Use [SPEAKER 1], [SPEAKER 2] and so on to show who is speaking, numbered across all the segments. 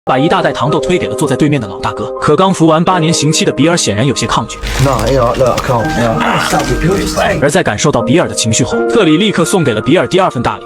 [SPEAKER 1] 把一大袋糖豆推给了坐在对面的老大哥。可刚服完8年刑期的比尔显然有些抗拒。而在感受到比尔的情绪后，特里立刻送给了比尔第2份大礼。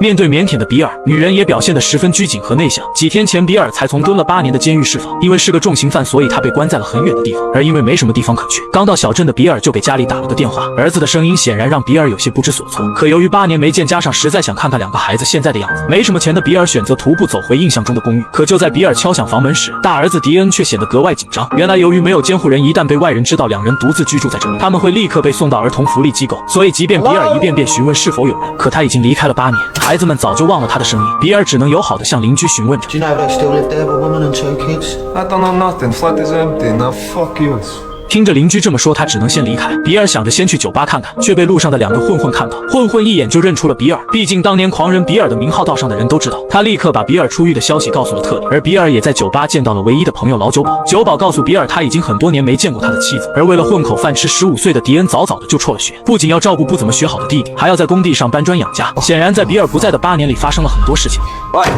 [SPEAKER 1] 面对腼腆的比尔，女人也表现得十分拘谨和内向。几天前，比尔才从蹲了8年的监狱释放，因为是个重刑犯，所以他被关在了很远的地方。而因为没什么地方可去，刚到小镇的比尔就给家里打了个电话。儿子的声音显然让比尔有些不知所措。可由于8年没见，加上实在想看看2个孩子现在的样子，没什么钱的比尔选择徒步走回印象中的公寓。可就在比尔敲响房门时，大儿子迪恩却显得格外紧张。原来由于没有监护人，一旦被外人知道2人独自居住在这里，他们会立刻被送到儿童福利机构。所以即便比尔一遍遍询问是否有人，可他已经离开了8年，孩子们早就忘了他的声音。比尔只能友好地向邻居询问着。
[SPEAKER 2] Do you know they still live there with a woman and 2 kids?
[SPEAKER 3] I don't know nothing. Flat is empty. Now fuck you.
[SPEAKER 1] 听着邻居这么说，他只能先离开。比尔想着先去酒吧看看，却被路上的2个混混看到。混混一眼就认出了比尔，毕竟当年狂人比尔的名号道上的人都知道。他立刻把比尔出狱的消息告诉了特里，而比尔也在酒吧见到了唯一的朋友老酒保。酒保告诉比尔，他已经很多年没见过他的妻子，而为了混口饭吃，15岁的迪恩早早的就辍了学，不仅要照顾不怎么学好的弟弟，还要在工地上搬砖养家。显然，在比尔不在的8年里，发生了很多事情。
[SPEAKER 4] What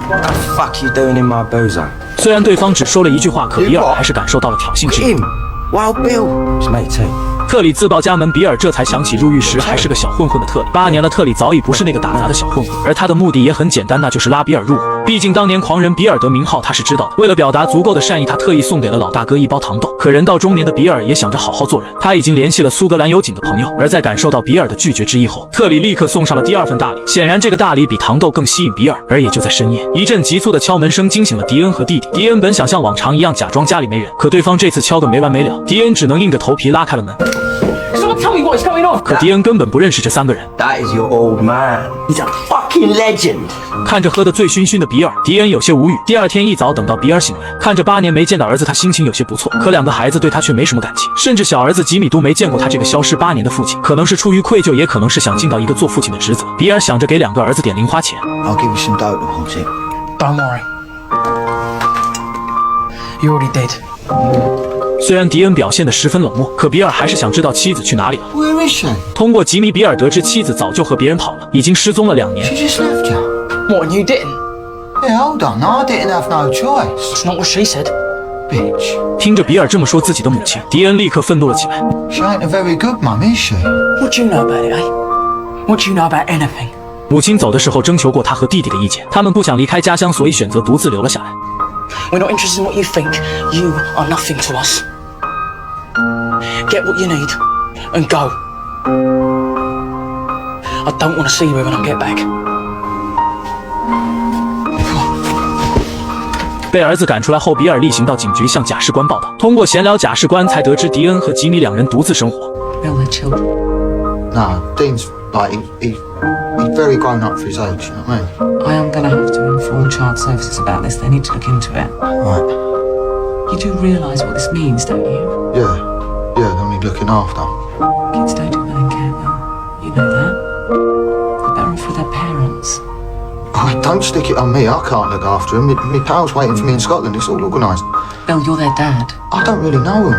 [SPEAKER 4] the fuck you doing in my bozo?
[SPEAKER 1] 虽然对方只说了1句话，可比尔还是感受到了挑衅之意。
[SPEAKER 4] Wild Bill, it's mate too.
[SPEAKER 1] 特里自报家门，比尔这才想起入狱时还是个小混混的特里。8年了，特里早已不是那个打杂的小混混，而他的目的也很简单，那就是拉比尔入伍。毕竟当年狂人比尔得名号，他是知道的。为了表达足够的善意，他特意送给了老大哥1包糖豆。可人到中年的比尔也想着好好做人，他已经联系了苏格兰有警的朋友。而在感受到比尔的拒绝之意后，特里立刻送上了第2份大礼。显然这个大礼比糖豆更吸引比尔。而也就在深夜，一阵急促的敲门声惊醒了迪恩和弟弟。迪恩本想像往常一样假装家里没人，可对方这次敲个没完没了，迪恩只能硬着头皮拉开了门。
[SPEAKER 5] Tell me what's going on.
[SPEAKER 1] 可迪恩根本不认识这3个人。
[SPEAKER 4] That is your old man. He's a fucking legend.
[SPEAKER 1] 看着喝得醉醺醺的比尔，迪恩有些无语。第2天一早，等到比尔醒来，看着8年没见的儿子，他心情有些不错。可2个孩子对他却没什么感情，甚至小儿子吉米都没见过他这个消失8年的父亲。可能是出于愧疚，也可能是想尽到一个做父亲的职责。比尔想着给2个儿子点零花钱。
[SPEAKER 2] I'll give you some dope to hold it.
[SPEAKER 5] Don't worry. You already did.
[SPEAKER 1] 虽然迪恩表现得十分冷漠，可比尔还是想知道妻子去哪里了。
[SPEAKER 2] Where is she?
[SPEAKER 1] 通过吉米，比尔得知妻子早就和别人跑了，已经失踪了2年。
[SPEAKER 2] She just left you.
[SPEAKER 5] What, and you didn't?
[SPEAKER 2] Yeah, hold on. I didn't have no choice.
[SPEAKER 5] It's not what she said.
[SPEAKER 2] Bitch.
[SPEAKER 1] 听着比尔这么说自己的母亲，迪恩立刻愤怒了起来。
[SPEAKER 2] She ain't a very good mum, is she?
[SPEAKER 5] What do you know about it, eh? What do you know about anything?
[SPEAKER 1] 母亲走的时候征求过他和弟弟的意见，他们不想离开家乡，所以选择独自留了下来。
[SPEAKER 5] We're not interested in what you think. You are nothing to us. Get what you need and go. I don't want to see you when I get back.
[SPEAKER 1] 被儿子赶出来后，比尔例行到警局向贾士官报道。通过闲聊，贾士官才得知迪恩和吉米2人独自生活。
[SPEAKER 6] Bill had children.
[SPEAKER 2] No, Dean's like he's very grown up for his age. You know what I mean?
[SPEAKER 6] I am going to have to inform Child Services about this. They need to look into it.
[SPEAKER 2] Right.
[SPEAKER 6] You do realise what this means, don't you?
[SPEAKER 2] Yeah. Yeah. I mean, looking after.
[SPEAKER 6] Kids don't do well in care, Bill. You know that. They're better off with their parents.
[SPEAKER 2] Oh, don't stick it on me. I can't look after him. My pal's waiting for me in Scotland. It's all organised.
[SPEAKER 6] Bill, you're their dad.
[SPEAKER 2] I don't really know him.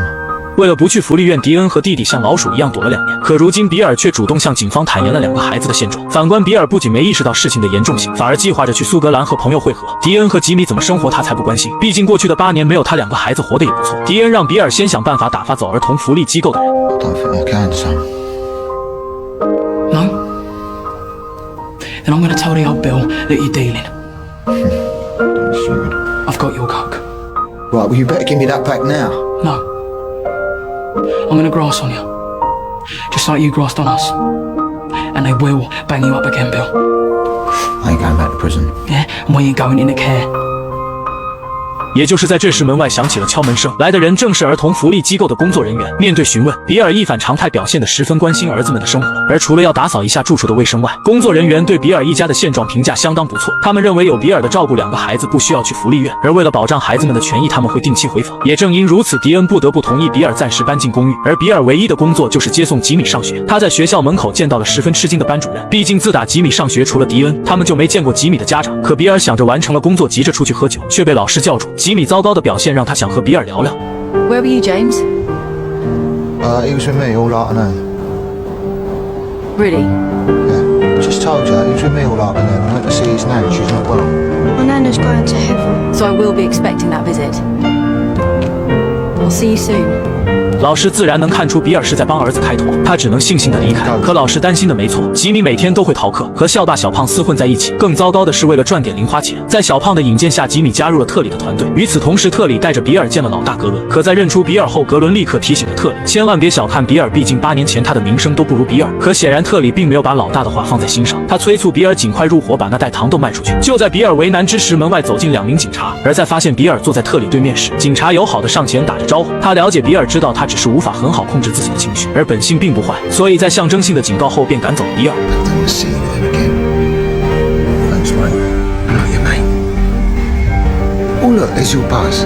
[SPEAKER 1] 为了不去福利院，迪恩和弟弟像老鼠一样躲了2年。可如今，比尔却主动向警方坦言了2个孩子的现状。反观比尔，不仅没意识到事情的严重性，反而计划着去苏格兰和朋友会合。迪恩和吉米怎么生活，他才不关心。毕竟过去的8年没有他2个孩子活得也不错。迪恩让比尔先想办法打发走儿童福利机构的人。
[SPEAKER 2] I don't think I can, son.
[SPEAKER 5] No? Then I'm going to tell the old Bill that you're dealing. I've got your coke.
[SPEAKER 2] Right, well, you better give me that back now.
[SPEAKER 5] No. I'm going to grass on you. Just like you grassed on us. And they will bang you up again, Bill.
[SPEAKER 2] I ain't going back to prison.
[SPEAKER 5] Yeah? And we ain't going into care.
[SPEAKER 1] 也就是在这时，门外响起了敲门声，来的人正是儿童福利机构的工作人员。面对询问，比尔一反常态，表现得十分关心儿子们的生活。而除了要打扫一下住处的卫生外，工作人员对比尔一家的现状评价相当不错。他们认为有比尔的照顾，2个孩子不需要去福利院，而为了保障孩子们的权益，他们会定期回访。也正因如此，迪恩不得不同意比尔暂时搬进公寓。而比尔唯一的工作就是接送吉米上学。他在学校门口见到了十分吃惊的班主任，毕竟自打吉米上学，除了迪恩，他们就没见过吉米的家长。可比尔想着完成了工作，急着出去喝酒，却被老师叫住。吉米糟糕的表现让他想和比尔聊聊。
[SPEAKER 7] Where were you, James?
[SPEAKER 2] He was with me all afternoon.
[SPEAKER 7] Really?
[SPEAKER 2] Yeah. Just told you, he was with me all afternoon. I went to see his nan. She's not well.
[SPEAKER 7] So I will be expecting that visit. I'll see you soon.
[SPEAKER 1] 老师自然能看出比尔是在帮儿子开脱，他只能悻悻地离开。可老师担心的没错，吉米每天都会逃课，和校霸小胖厮混在一起。更糟糕的是，为了赚点零花钱，在小胖的引荐下，吉米加入了特里的团队。与此同时，特里带着比尔见了老大格伦。可在认出比尔后，格伦立刻提醒了特里，千万别小看比尔，毕竟8年前他的名声都不如比尔。可显然，特里并没有把老大的话放在心上，他催促比尔尽快入伙，把那袋糖豆卖出去。就在比尔为难之时，门外走进2名警察。而在发现比尔坐在特里对面时，警察友好的上前打着招呼。他了解比尔，知道他只是无法很好控制自己的情绪，而本性并不坏，所以在象征性的警告后便赶走了比尔。
[SPEAKER 2] Oh look, there's your bus.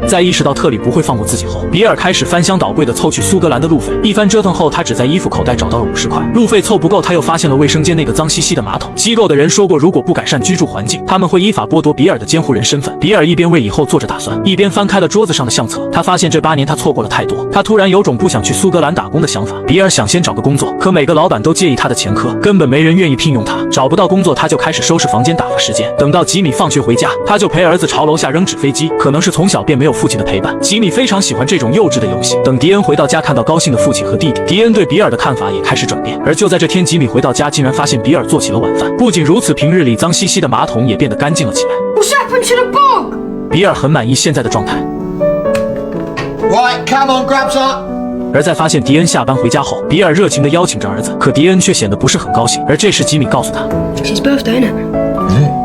[SPEAKER 1] 在意识到特里不会放过自己后，比尔开始翻箱倒柜的凑去苏格兰的路费。一番折腾后，他只在衣服口袋找到了50块。路费凑不够，他又发现了卫生间那个脏兮兮的马桶。机构的人说过，如果不改善居住环境，他们会依法剥夺比尔的监护人身份。比尔一边为以后做着打算，一边翻开了桌子上的相册。他发现这8年他错过了太多，他突然有种不想去苏格兰打工的想法。比尔想先找个工作，可每个老板都介意他的前科，根本没人愿意聘用他。找不到工作，他就开始收拾房间打发时间。等到吉米放学回家，他就陪儿子朝楼下扔纸飞机。可能是从小便没有父亲的陪伴，吉米非常喜欢这种幼稚的游戏。等迪恩回到家，看到高兴的父亲和弟弟，迪恩对比尔的看法也开始转变。而就在这天，吉米回到家，竟然发现比尔做起了晚饭。不仅如此，平日里脏兮兮的马桶也变得干净了起来。
[SPEAKER 7] What's happened to the bog?
[SPEAKER 1] 比尔很满意现在的状态。
[SPEAKER 2] Right, come on, grab some.
[SPEAKER 1] 而在发现迪恩下班回家后，比尔热情地邀请着儿子，可迪恩却显得不是很高兴。而这时，吉米告诉他
[SPEAKER 7] It's his birthday, isn't it?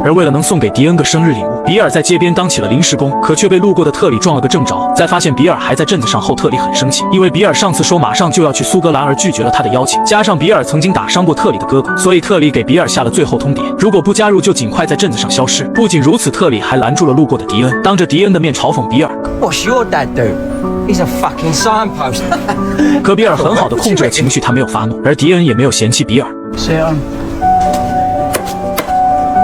[SPEAKER 1] 而为了能送给迪恩个生日礼物，比尔在街边当起了临时工，可却被路过的特里撞了个正着。在发现比尔还在镇子上后，特里很生气，因为比尔上次说马上就要去苏格兰而拒绝了他的邀请，加上比尔曾经打伤过特里的哥哥，所以特里给比尔下了最后通牒，如果不加入就尽快在镇子上消失。不仅如此，特里还拦住了路过的迪恩，当着迪恩的面嘲讽比尔
[SPEAKER 4] What's your dad do? He's a fucking signpost.
[SPEAKER 1] 可比尔很好的控制了情绪，他没有发怒，而迪恩也没有嫌弃比尔。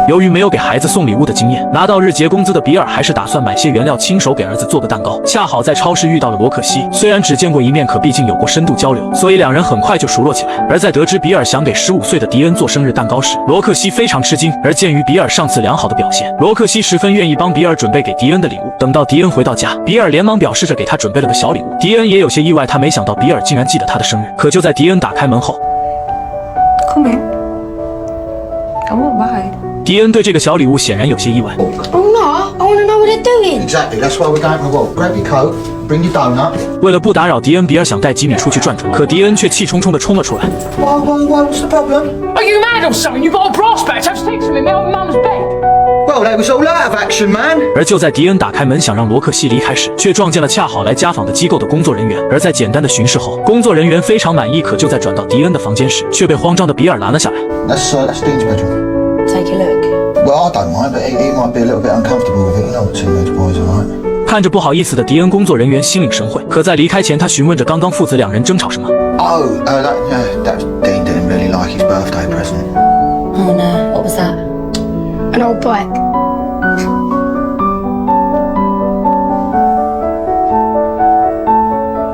[SPEAKER 1] 由于没有给孩子送礼物的经验，拿到日结工资的比尔还是打算买些原料，亲手给儿子做个蛋糕。恰好在超市遇到了罗克西，虽然只见过一面，可毕竟有过深度交流，所以两人很快就熟络起来。而在得知比尔想给15岁的迪恩做生日蛋糕时，罗克西非常吃惊。而鉴于比尔上次良好的表现，罗克西十分愿意帮比尔准备给迪恩的礼物。等到迪恩回到家，比尔连忙表示着给他准备了个小礼物。迪恩也有些意外，他没想到比尔竟然记得他的生日。可就在迪恩打开门后
[SPEAKER 7] Come in. Come on, bye.
[SPEAKER 1] 迪恩对这个小礼物显然有些意外。
[SPEAKER 7] Oh no, I want to know what they're doing.
[SPEAKER 2] Exactly, that's why we're going for a walk. Grab your coat, bring your donut.
[SPEAKER 1] 为了不打扰迪恩，比尔想带吉米出去转转，可迪恩却气冲冲地冲了出来。
[SPEAKER 2] Whoa, what's the problem?
[SPEAKER 5] Are you mad or something? You got a brass bat. Have sticks from in my mum's bed.
[SPEAKER 2] Well, they was all out of action, man.
[SPEAKER 1] 而就在迪恩打开门想让罗克西离开时，却撞见了恰好来家访的机构的工作人员。而在简单的巡视后，工作人员非常满意。可就在转到迪恩的房间时，却被慌张的比尔拦了下来。
[SPEAKER 2] That's Dean's bedroom.
[SPEAKER 7] Take a look.
[SPEAKER 2] Well, I don't mind, but he might be a little bit uncomfortable with it. You know what teenage boys are like.
[SPEAKER 1] 看着不好意思的迪恩，工作人员心领神会。可在离开前，他询问着刚刚父子两人争吵什么。
[SPEAKER 2] Oh, that Dean didn't really like his birthday present.
[SPEAKER 7] Oh no, what was that? An old bike.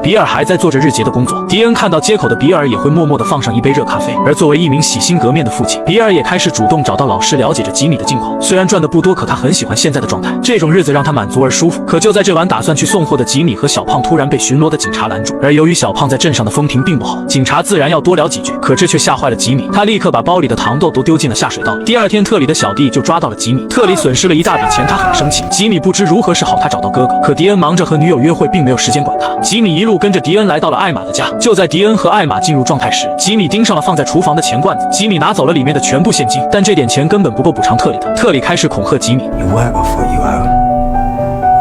[SPEAKER 1] 比尔还在做着日结的工作，迪恩看到街口的比尔也会默默地放上一杯热咖啡。而作为一名洗心革面的父亲，比尔也开始主动找到老师了解着吉米的近况。虽然赚的不多，可他很喜欢现在的状态，这种日子让他满足而舒服。可就在这晚打算去送货的吉米和小胖突然被巡逻的警察拦住，而由于小胖在镇上的风评并不好，警察自然要多聊几句。可这却吓坏了吉米，他立刻把包里的糖豆都丢进了下水道里。第二天，特里的小弟就抓到了吉米，特里损失了一大笔钱，他很生气。吉米不知如何是好，他找到哥哥，可迪恩忙着和女友约会，并没有时间管他。吉米一路跟着迪恩来到了艾玛的家。就在迪恩和艾玛进入状态时，吉米盯上了放在厨房的钱罐子。吉米拿走了里面的全部现金，但这点钱根本不够补偿特里的。特里开始恐吓吉米
[SPEAKER 4] You work off what you owe,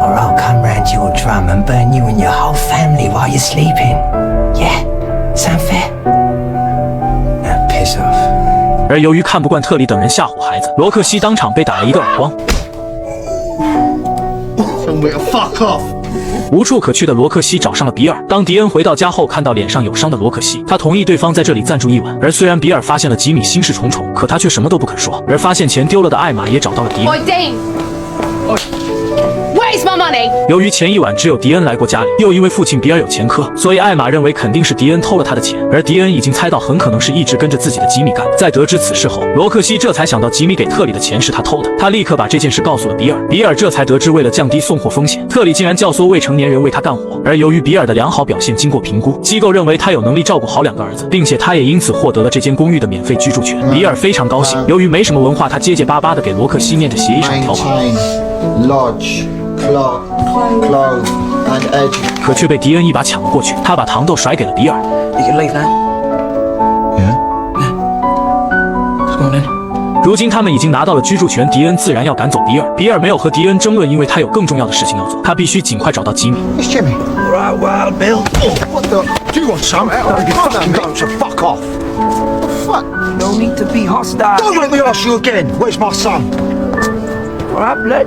[SPEAKER 4] or I'll come round to your drum and burn you and your whole family while you're sleeping. Yeah? Sound fair? Now piss off.
[SPEAKER 1] 而由于看不惯特里等人吓唬孩子，罗克西当场被打了一个耳光。
[SPEAKER 2] Fuck off.
[SPEAKER 1] 无处可去的罗克西找上了比尔。当迪恩回到家后，看到脸上有伤的罗克西，他同意对方在这里暂住一晚。而虽然比尔发现了吉米心事重重，可他却什么都不肯说。而发现钱丢了的艾玛也找到了迪恩。
[SPEAKER 7] Oi, Dean. Where's my money?
[SPEAKER 1] 由于前一晚只有迪恩来过家里，又因为父亲比尔有前科，所以艾玛认为肯定是迪恩偷了他的钱，而迪恩已经猜到很可能是一直跟着自己的吉米干的。在得知此事后，罗克西这才想到吉米给特里的钱是他偷的，他立刻把这件事告诉了比尔，比尔这才得知为了降低送货风险，特里竟然教唆未成年人为他干活。而由于比尔的良好表现经过评估，机构认为他有能力照顾好2个儿子，并且他也因此获得了这间公寓的免费居住权。比尔非常高兴，由于没什么文化，他结结巴巴的给罗克西念着协议上条款。
[SPEAKER 2] Lodge, clothe, and edge.
[SPEAKER 1] 可却被迪恩一把抢了过去，他把糖豆甩给了比尔。
[SPEAKER 5] You can leave now.
[SPEAKER 2] Yeah?
[SPEAKER 5] Let's go on then.
[SPEAKER 1] 如今他们已经拿到了居住权，迪恩自然要赶走比尔。比尔没有和迪恩争论，因为他有更重要的事情要做，他必须尽快找到吉米。
[SPEAKER 2] It's Jimmy.
[SPEAKER 3] All right, well, Bill.
[SPEAKER 2] What the? Do you want some? Go, so fuck off. Fuck.
[SPEAKER 3] No need to be hostile.
[SPEAKER 2] Don't make me ask you again. Where's my son?
[SPEAKER 3] All right, blood.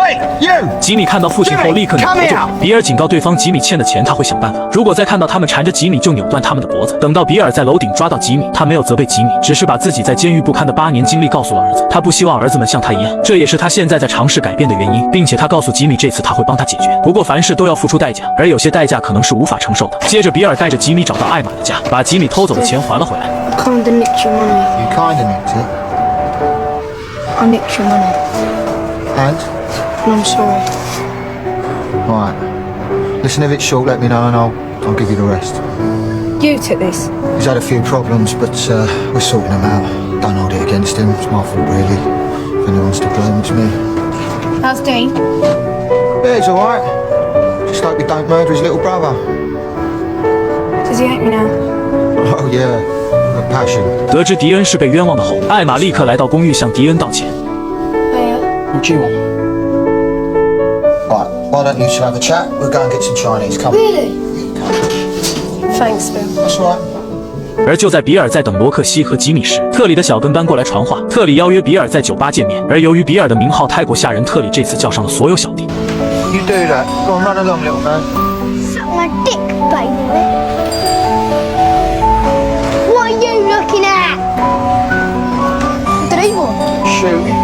[SPEAKER 2] Hey, you!
[SPEAKER 1] 吉米看到父亲后立刻扭头就跑。比尔警告对方，吉米欠的钱他会想办法。如果再看到他们缠着吉米，就扭断他们的脖子。等到比尔在楼顶抓到吉米，他没有责备吉米，只是把自己在监狱不堪的8年经历告诉了儿子。他不希望儿子们像他一样，这也是他现在在尝试改变的原因，并且他告诉吉米，这次他会帮他解决。不过凡事都要付出代价，而有些代价可能是无法承受的。接着，比尔带着吉米找到艾玛的家，把吉米偷走的钱还了回来。
[SPEAKER 7] Kinda nicked your money.
[SPEAKER 2] You kinda nicked it.
[SPEAKER 7] I nicked your money.
[SPEAKER 2] And?
[SPEAKER 7] And I'm sorry.
[SPEAKER 2] Right. Listen, if it's short, let me know and I'll give you the rest.
[SPEAKER 7] You took this.
[SPEAKER 2] He's had a few problems, but we're sorting them out. Don't hold it against him. It's my fault, really. If anyone's to blame, it's me.
[SPEAKER 7] How's Dean?
[SPEAKER 2] Yeah, he's alright. Just hope he don't murder his little brother.
[SPEAKER 7] Does he hate me now?
[SPEAKER 2] Oh, yeah. With passion.
[SPEAKER 1] 得知迪恩是被冤枉的后，艾玛立刻来到公寓向迪恩道歉。
[SPEAKER 7] Hiya.
[SPEAKER 5] What do you want?
[SPEAKER 2] Right, why don't you two have a chat? We'll go and get some Chinese. Come.
[SPEAKER 7] Really? Thanks, Bill.
[SPEAKER 2] That's right.
[SPEAKER 1] 而就在比尔在等罗克西和吉米时，特里的小跟班过来传话，特里邀约比尔在酒吧见面。而由于比尔的名号太过吓人，特里这次叫上了所有小弟。
[SPEAKER 2] You do that. Go on, run along, little man.
[SPEAKER 8] Suck my dick, baby. What are you looking at? What do they want?
[SPEAKER 2] Shooting.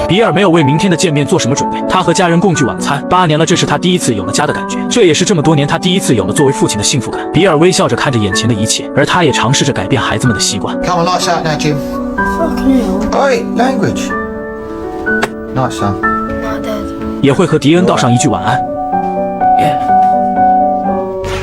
[SPEAKER 1] 比尔没有为明天的见面做什么准备，他和家人共聚晚餐。8年了，这是他第一次有了家的感觉，这也是这么多年他第一次有了作为父亲的幸福感。比尔微笑着看着眼前的一切，而他也尝试着改变孩子们的习惯。
[SPEAKER 2] Come on, lights out now, Jim.
[SPEAKER 7] Fucking hell.
[SPEAKER 2] Oi, language. Night, son.
[SPEAKER 7] My dad.
[SPEAKER 1] 也会和迪恩道上一句晚安。
[SPEAKER 5] Yeah.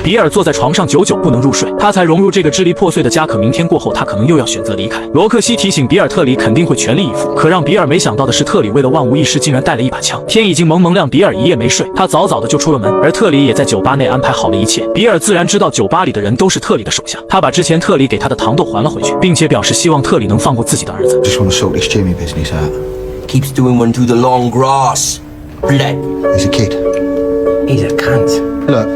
[SPEAKER 1] 比尔坐在床上久久不能入睡，他才融入这个支离破碎的家，可明天过后他可能又要选择离开。罗克西提醒比尔，特里肯定会全力以赴，可让比尔没想到的是，特里为了万无一失，竟然带了一把枪。天已经蒙蒙亮，比尔一夜没睡，他早早的就出了门，而特里也在酒吧内安排好了一切。比尔自然知道酒吧里的人都是特里的手下，他把之前特里给他的糖豆还了回去，并且表示希望特里能放过自己的儿子。
[SPEAKER 2] Just want to sort this Jimmy business out.
[SPEAKER 4] Keeps doing one to the long grass. Blood.
[SPEAKER 2] He's a kid.
[SPEAKER 4] He's a cunt.
[SPEAKER 2] Look,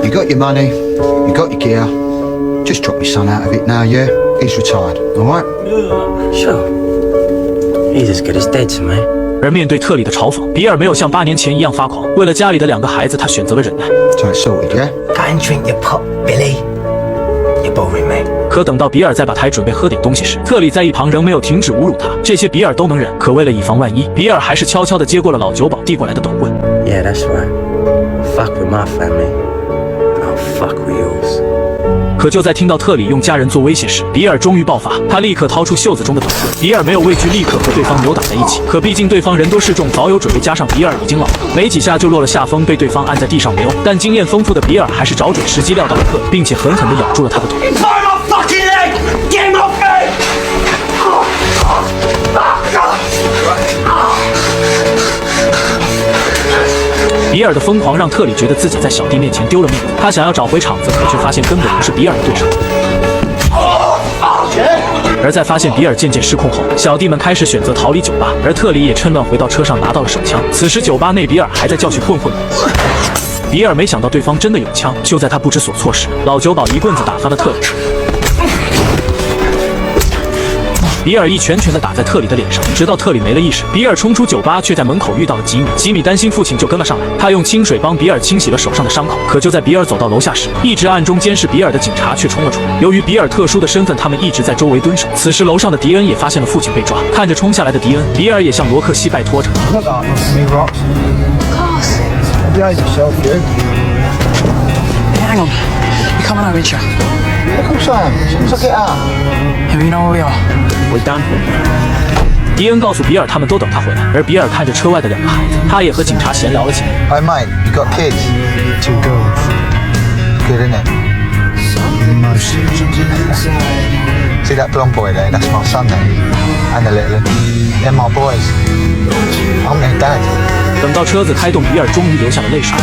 [SPEAKER 2] you got your money, you got your gear. Just drop your son out of it now, yeah? He's retired, all right?
[SPEAKER 4] Sure. He's as good as dead to me.
[SPEAKER 1] 而面对特里的嘲讽，比尔没有像8年前一样发狂，为了家里的2个孩子，他选择了忍耐。
[SPEAKER 2] So it's sorted, yeah?
[SPEAKER 4] Go and drink your pop, Billy. You're boring me.
[SPEAKER 1] 可等到比尔在吧台准备喝点东西时，特里在一旁仍没有停止侮辱他。这些比尔都能忍，可为了以防万一，比尔还是悄悄地接过了老酒保递过来的短棍。
[SPEAKER 4] Yeah, that's right. Fuck with my family. I'll fuck with yours.
[SPEAKER 1] 可就在听到特里用家人做威胁时，比尔终于爆发，他立刻掏出袖子中的短棍。比尔没有畏惧，立刻和对方扭打在一起。可毕竟对方人多势众，早有准备，加上比尔已经老了，没几下就落了下风，被对方按在地上没有。但经验丰富的比尔还是找准时机撂到了特里，并且狠狠地咬住了他的腿。 比尔的疯狂让特里觉得自己在小弟面前丢了面子，他想要找回场子，可却发现根本不是比尔的对手。而在发现比尔渐渐失控后，小弟们开始选择逃离酒吧，而特里也趁乱回到车上拿到了手枪。此时酒吧内比尔还在教训混混们。比尔没想到对方真的有枪，就在他不知所措时，老酒保一棍子打翻了特里。比尔一拳拳地打在特里的脸上，直到特里没了意识。比尔冲出酒吧，却在门口遇到了吉米。吉米担心父亲，就跟了上来。他用清水帮比尔清洗了手上的伤口。可就在比尔走到楼下时，一直暗中监视比尔的警察却冲了出来。由于比尔特殊的身份，他们一直在周围蹲守。此时楼上的迪恩也发现了父亲被抓，看着冲下来的迪恩，比尔也向罗克西拜托着。
[SPEAKER 2] Look up to me, Rox.
[SPEAKER 7] Of course.
[SPEAKER 2] Behave yourself, you.
[SPEAKER 5] Hang on. You're coming over, ain't you?
[SPEAKER 2] Of course I am. As soon as I get out.
[SPEAKER 5] You know where we are.
[SPEAKER 1] We're done. 迪恩告诉比尔，他们都等他回来。而比尔看着车外的2个孩子，他也和警察闲聊了起来。
[SPEAKER 2] Hey, mate, you got kids? 2 girls. Good, isn't it? See that blonde boy there? That's my son there. And the little one. They're my boys. I'm their dad.
[SPEAKER 1] 等到车子开动，比尔终于流下了泪水。